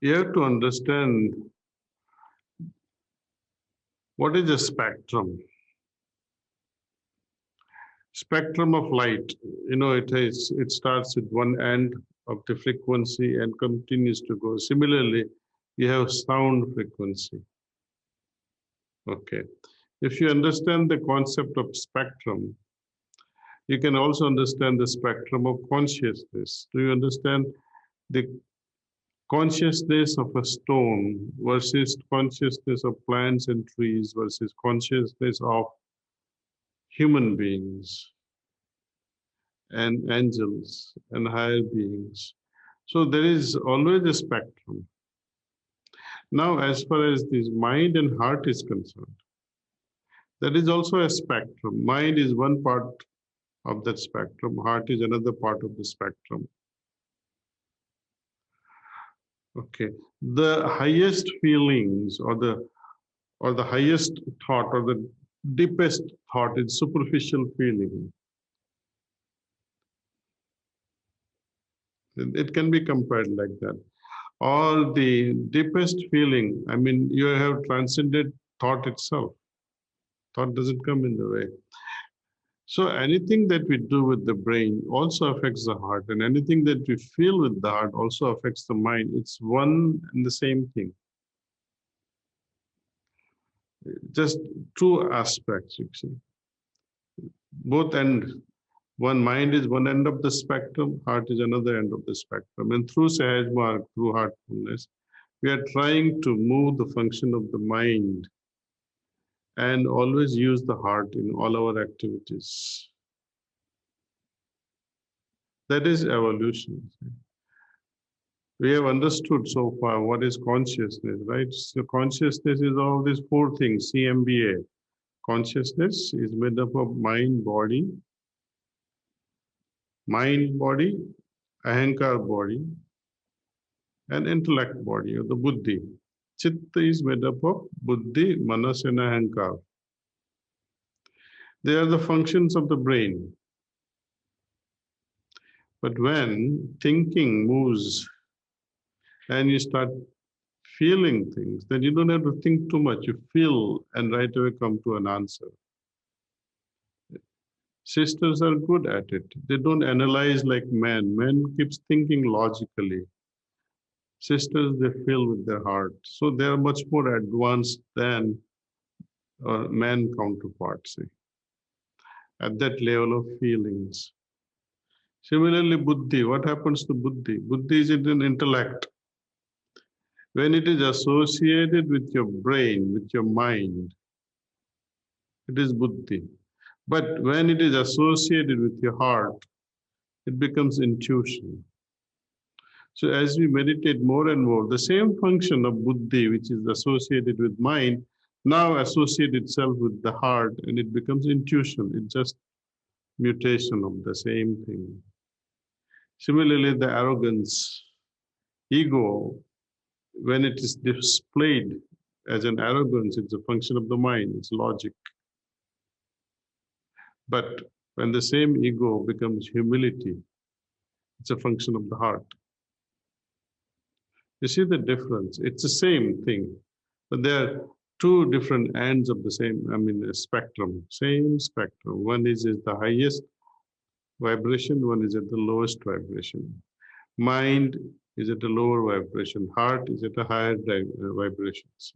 You have to understand what is a spectrum. Spectrum of light, it starts with one end of the frequency and continues to go. Similarly, you have sound frequency. Okay. If you understand the concept of spectrum, you can also understand the spectrum of consciousness. Do you understand the consciousness of a stone versus consciousness of plants and trees versus consciousness of human beings and angels and higher beings? So there is always a spectrum. Now, as far as this mind and heart is concerned, there is also a spectrum. Mind is one part of that spectrum. Heart is another part of the spectrum. Okay. The highest feelings or the highest thought or the deepest thought is superficial feeling. It can be compared like that. Or the deepest feeling, you have transcended thought itself. Thought doesn't come in the way. So anything that we do with the brain also affects the heart, and anything that we feel with the heart also affects the mind. It's one and the same thing. Just two aspects, you see. Both ends. One mind is one end of the spectrum, heart is another end of the spectrum. And through Sahaj Marg, through heartfulness, we are trying to move the function of the mind and always use the heart in all our activities. That is evolution. We have understood so far what is consciousness, right? So consciousness is all these four things, CMBA. Consciousness is made up of mind, body, ahankar body, and intellect body, or the buddhi. Chitta is made up of buddhi, manas, and ahankar. They are the functions of the brain. But when thinking moves and you start feeling things, then you don't have to think too much. You feel and right away come to an answer. Sisters are good at it. They don't analyze like men. Men keeps thinking logically. Sisters, they feel with their heart. So they are much more advanced than man counterparts, at that level of feelings. Similarly, buddhi, what happens to buddhi? Buddhi is an intellect. When it is associated with your brain, with your mind, it is buddhi. But when it is associated with your heart, it becomes intuition. So as we meditate more and more, the same function of buddhi, which is associated with mind, now associates itself with the heart, and it becomes intuition. It's just mutation of the same thing. Similarly, the arrogance, ego, when it is displayed as an arrogance, it's a function of the mind, it's logic. But when the same ego becomes humility, it's a function of the heart. You see the difference? It's the same thing, but there are two different ends of the same, spectrum, same spectrum. One is the highest vibration, one is at the lowest vibration. Mind is at a lower vibration, heart is at a higher vibrations.